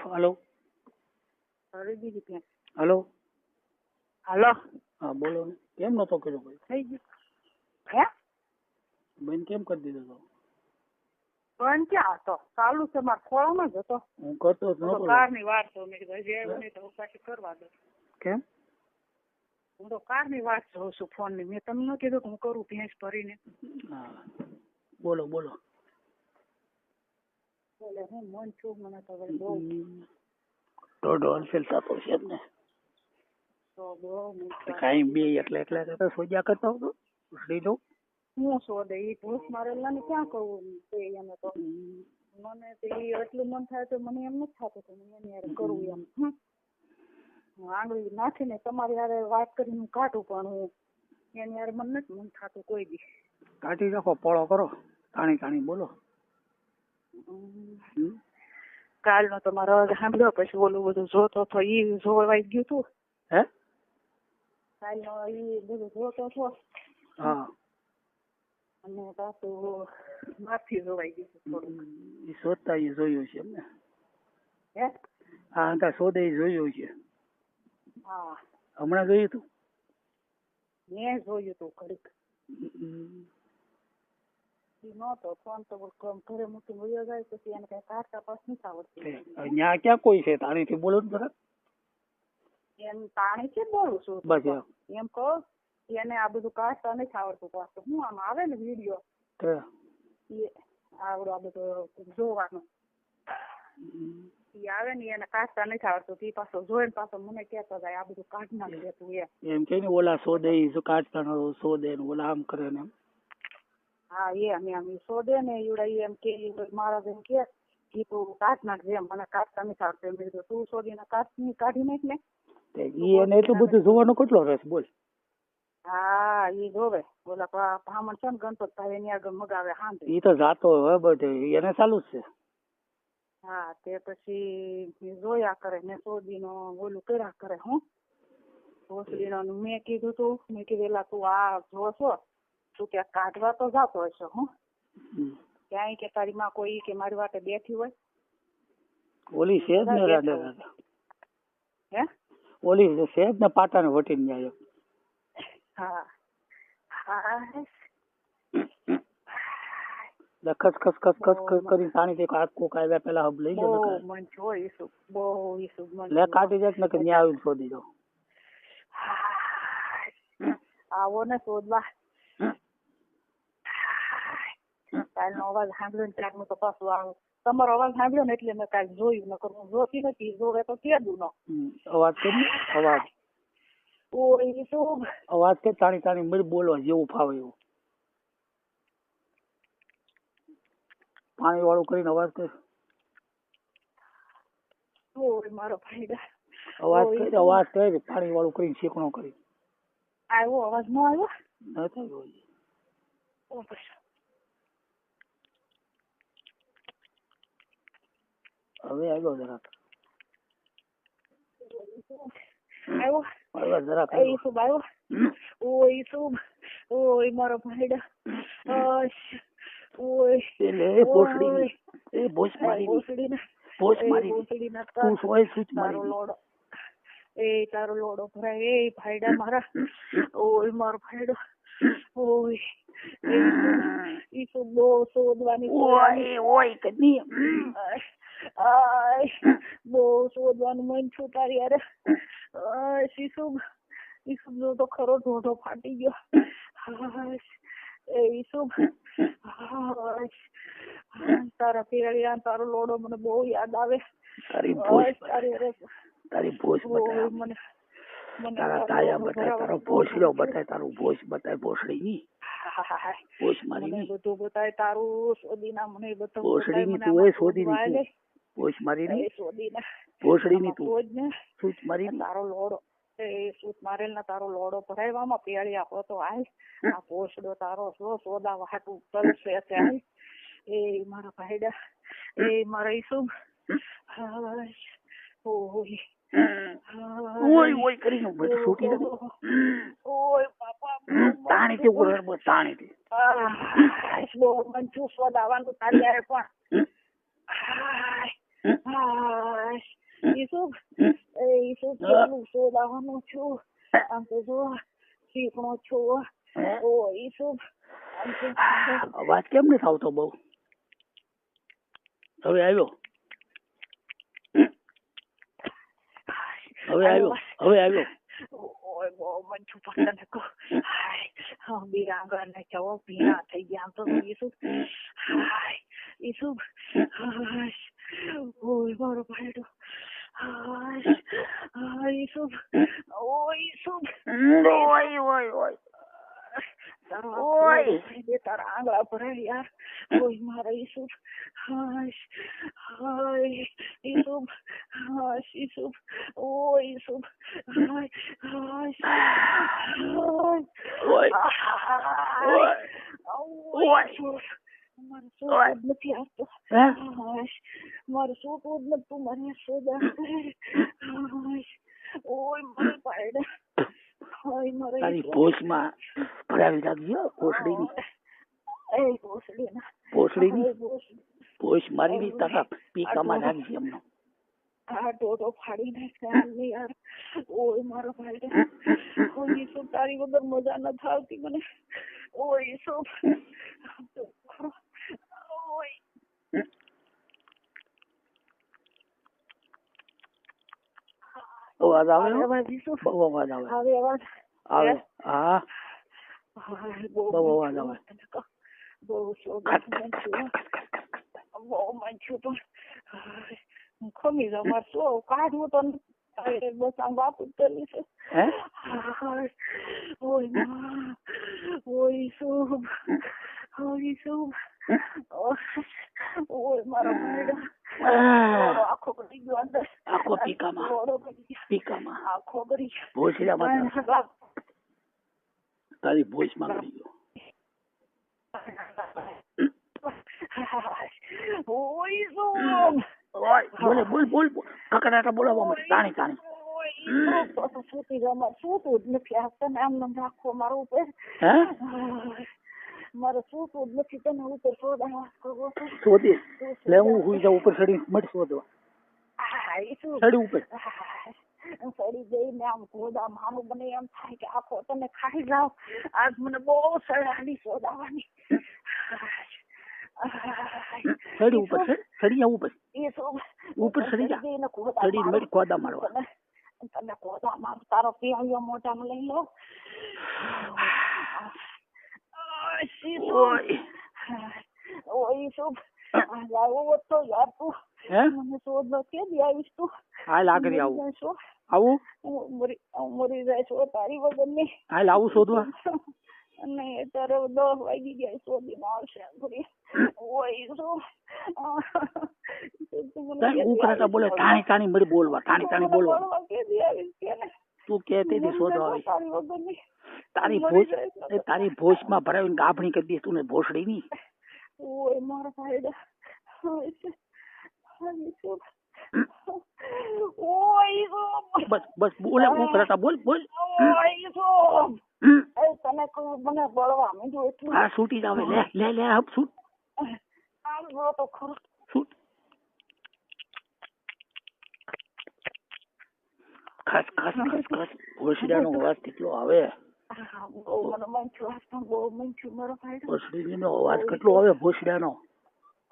Hello કરી દીધી ત્યાં. હલો હાલો હા બોલો ને કેમ નતો કર્યો ભાઈ થઈ ગયું હે બેન કેમ કરી દીધો તો પણ ક્યાં હતો ચાલુ છે મારે ખોળામાં જ હતો હું કરતો જ નતો કારની વાર તો મેં કીધું હજી આવ્યું નહીં તો હું પાછી કરવા દઉં. કેમ હું તો કારની વાત જોઉં છું ફોન ની. મેં તમને ન કીધું કે હું કરું ભેંસ ભરીને. હા બોલો બોલો એટલે હું મન છું મને તો હવે બહુ દોઢ હોલસેલ થતો છે જ ને તો બહુ કાંઈ બે એટલે સોજા કરતા હતો લીધો હું શોધે એ ભૂસ મારેલા ને ક્યાં કહું તે એને તો મને તો એ એટલું મન થાય તો મને એમ નથી થતું કે હું એની હારે કરું એમ. હું આંગળી નાખીને તમારી હારે વાત કરીને હું કાઢું પણ હું એની હારે મને નથી મન થતું કોઈ દી. કાઢી નાખો પોળો કરો તાણી બોલો કાલનો તો મારો અવાજ સાંભળ્યો પછી ઓલું બધું જોતો હતો એ જોવાઈ ગયું તું. હે કાલનો એ બધું જોતો હતો હા અને પાછું માથી જોવાઈ ગયું થોડું. એ શોધતા એ જોયું છે એમને હે હા અંકા શોધે એ જોયું છે હા હમણાં જોયું તું મેં જોયું તું ઘડીક નતો ફોન તો ઘરે મૂકી વયો જાય પછી એને કઈ કાઢતા પાસ નથી આવડતી. ત્યાં ક્યાં કોઈ છે તાણીથી બોલો ને જરા એમ પાણી થી બોલું છું બસ એમ કહો એને આ બધું કાઢતા નથી આવડતું પાછું. હું આમ આવે ને વિડીયો એ આવડો આ બધું જોવાનું એ આવે ને એને કાઢતા નથી આવડતું એ પાછો જોઈને પાછો મને કહેતો જાય આ બધું કાઢ નાખજે તું એમ કે ને ઓલા શોધે કાઢતા ન શોધે ને ઓલા આમ કરે ને એમ. હા એમ શોધે ને એવડા એમ કે મારા એમ કે તું કાઢ નાખજે મને કાઢતા નથી આવડતું. એમ કીધું તું શોધીને કાઢી નાખ ને એને એટલું બધું જોવાનો કેટલો રસ બોલ. હા એ જોવે ઓલા બ્રાહ્મણ છે ને ગણપતભાઈ એની આગળ મગાવે હાંભે એ તો જાતો હવે બધે એને ચાલુ જ છે. હા તે પછી જોયા કરે ને સોદીનો ઓલું કર્યા કરે. હું ભોસડીનો મેં કીધું એલા તું આ જો છો તું ક્યાંક કાઢવા તો જાતો હશે. હું ક્યાંય કે તારી માં કોઈ કે મારી વાટે બેઠી હોય ઓલી છે જ ને રાડે હે ઓલી છે જ ને પાટાને વટીને જાય. હા હા ખસ કરી પાણી થી કોક આવ્યા પેલા હબ લઈ ગયો મન જોઈશું બહુ ઈસુ મન લે કાઢી જાય ને કે ન્યા આવીને શોધી દો. આવો ને શોધવા કાલનો અવાજ સાંભળ્યો ને ત્યારનું તો પાછું આવું તમારો અવાજ સાંભળ્યો ને એટલે મેં કાલ જોયું. નકર હું જોતી નથી જોવે તો કેદું નો અવાજ કે અવાજ ઓય શું અવાજ કે તાણી મળી બોલો જેવું ફાવે એવું પાણી વાળું કરીને અવાજ કે ઓય મારો ભાઈ અવાજ કરી પાણી વાળું કરીને શીકણો કરી આવ્યો અવાજ નો આવ્યો નથી હવે આવ્યો જરાક આવ્યો જરાક ઈસુબ આવ્યો. ઓય ઈસુબ ઓય મારો ભાઈડા ઓય ભોસડી એ ભોસ મારી તારો લોડો તારો લોડો ભરાય એ ભાઈડા મારા. ઓય મારો ભાઈડો ઓય ઈસુબ બહુ શોધવાની બહુ શોધવાનું મન છું તારી યાર. ઈસુબ નો તો ખરો ઢોઢો ફાટી ગયો. ઈસુબ તારા પેળિયા તારો લોડો મને બહુ યાદ આવે. તારી ભોસ મને તારા તાયા બતાય તારો ભોસડો બતાય તારું ભોસ બતાય ભોસડી ની ભોસ મારી ની બધું બતાય તારું સોદીના મને બધું ભોસડી ની તું એ સોદી ની ભોસ મારી ની ભોસડી ની તું સૂચ મારી તારો લોડો સૂત મારેલ ના તારો લોડો ભરાયવામાં પેળી આપો તો આય આ ભોસડો તારો સોદા વાટું તલસે આય એ મારા ભાઈડા એ મારા ઈસુબ ઓય કરીને બધું છૂટી દે ઓય બાપા તાણી થી ઉર બસ તાણી થી બહુ મંચું સોદાવાનું તારી યારે પણ ઈસુબ ઈસુબ કેટલું શોધાવાનું છું આમ તો જો શીખણો છું ઓ ઈસુબ અવાજ કેમ નથી આવતો બહુ હવે આવ્યો ઓય બહુ મન છું પસંદ કો હાય બીરાંગા ને ચવો પીણા થઈ ગયા તો ઈસુબ હાય ઈસુબ ઓય મારો ભાઈડો હાય ઈસુબ ઓય તારા આંગળા ભરાય યાર ઓય મારા ઈસુબ હાય ઈસુબ ઈસુબ ઓય ઈસુબ મારું નથી આવતો મારું શું તું મને સોદા ઓય મારા પાયડા તારી ભોજમાં ભરાવી લાગજો ભોસડીની ભોજ મારી ની તારા પીકામાં રાખજે એમનો આ ટોટો ફાડી નાખ્યા યાર ઓય મારો ભાઈ ઓય ઈસુબ તારી વગર મજા નથી આવતી મને ઓય ઈસુબ અવાજ આવે બહુ અવાજ આવે આવે હા બહુ અવાજ આવે બહુ મન છું પણ ખમી જાઉં મારે શું કાઢવું તો બસ આમ બાપ ઉતરવી છે ઓય શુભ ઓય મારો ભાઈડો આખો કરી ગયો અંદર આખો પીકામાં આખો કરી ભોસડીમાં તારી ભોજમાં કરી ગયો ઓય શુભ બોલ કકડાટા બોલાવવા માટે તાણી સુતી જમા સુતું જ નથી આપતા આમ રાખો મારું ઉપર મારે સુતું જ નથી તને ઉપર શોધી લે હું હુઈ જાઉં ઉપર ચડી મળી શોધવા ચડી ઉપર સડી જઈને આમ ગોદા માનું મને એમ થાય કે આખો તને ખાઈ જાવ આજ મને બહુ સડાડી શોધાવાની ચડી ઉપર ચડી જા ઉપર ચડી જા ચડી મળી ખોદા મારવા તને ખોદા માર તારો પીળિયો મોઢામાં લઈ લો ઓય શુભ લાવો તો યાર તું મને શોધ કે દી આવીશ તું હાલ આગળ આવું મરી જાય છો તારી વગર ની હાલ આવું શોધવા નહીં તારે 10 વાગી ગયા શોધીને આવશે ઓય શું ઉકળાટા બોલે ટાણી મળી બોલવા ટાણી બોલવા તું કહેતી હતી શોધવા આવી તારી ભોજમાં ભરાવીને ગાભણી કરી દઈશ તું ભોસડી ની ઓય મારા ભાઈડા બસ બોલે ઉકળાટા બોલ તને કોઈ મને બળવા માંડ્યું એટલું હા છૂટી જાવ લે હપ છૂટ તો ખરો છૂટ ખસ ભોસડીનો અવાજ કેટલો આવે ભોસડીનો અવાજ કેટલો આવે ભોસડીનો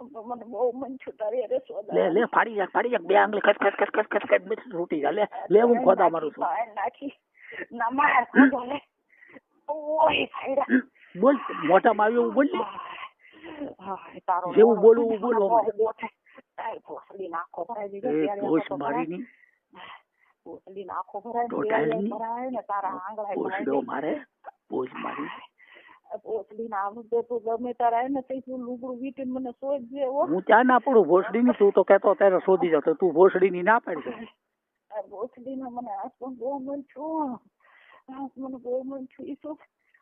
મને બહુ મન છું તારી અરે લે ફાડી જા બે આંગળી ખસ બસ છૂટી જા લે હું ખોદા મારું છું નાખી ના માર ખોદો લે ઓય ભાઈડા બોલ મોઢામાં આવ્યું એવું બોલ તારો જેવું બોલવું બોલો ભોસડી નાખો ભરાય ભોસ મારી ની ભોસડી નાખો ભરાય ને તારા આંગળા મારે ભોસ મારી ભોસડી ના આવડે તો ગમે તારા ને તું લુગડું વીટીને મને શોધજે હું ત્યાં ના પડું ભોસડી ની તું તો કહેતો ત્યારે શોધી જતો તું ભોસડી ની ના પાડી ભોસડી ના મને આસપાસ બહુ મન છું મને બહુ મન છું ઈ શું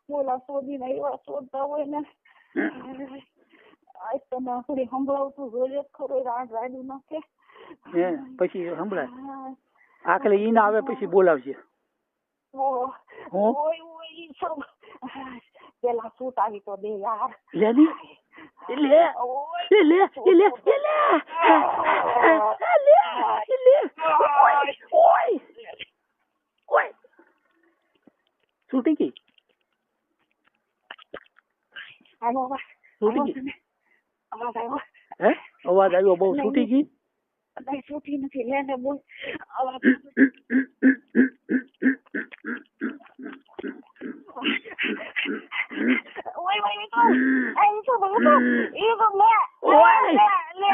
બોલા શોધીને એવા શોધતા હોય ને આજ તને થોડી સંભળાવતું જોઈએ ખરો રાડું નાખે પછી સંભળાય આખલે ઈ ના આવે પછી બોલાવશે પેલા સૂટ આવી તો દે યાર છૂટી ગઈ આવો અવાજ છૂટી આવો ગઈ તમે. અવાજ આવ્યો હે અવાજ આવ્યો બહુ છૂટી ગઈ નહીં છૂટી નથી લે ને બોલ અવાજ ઓય ઓય તો એ તો બોલો એ તો લે લે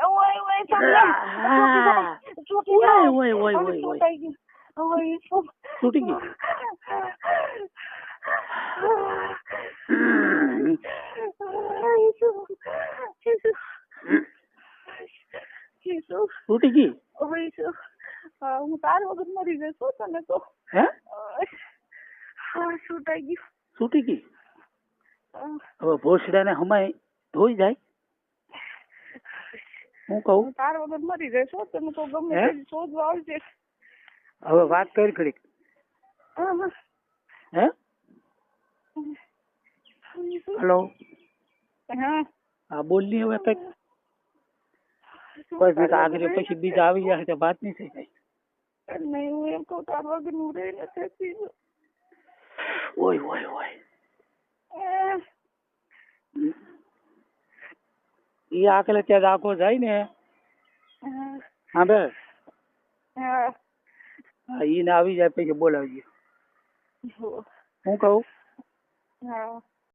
ઓય ઓય તો લે છૂટી જાય ઓય ઓય ઓય ઓય ઓય તો છૂટી ગઈ છૂટી ગઈ હું તાર વગર મરી જઈશ તને તો હે છૂટાઈ ગયું છૂટી ગઈ હવે ભોસડાને હમાય ધોઈ જાય હું કહું હું તાર વગર મરી જઈશ તને તો ગમે તે શોધવા આવજે હવે વાત કરી ઘડીક હે હેલો હા હા બોલ ની હવે કઈક કોઈ બીજા આગળ પછી બીજા આવી જાય તો વાત નહીં થઈ જાય નહીં હું એમ કહું તાર વગર હું રહી નથી ઓય ઓય ઓય એ આકલે ત્યાં આખો જાય ને હા બે હા ઈ ને આવી જાય પછી બોલાવજો હું કહું હા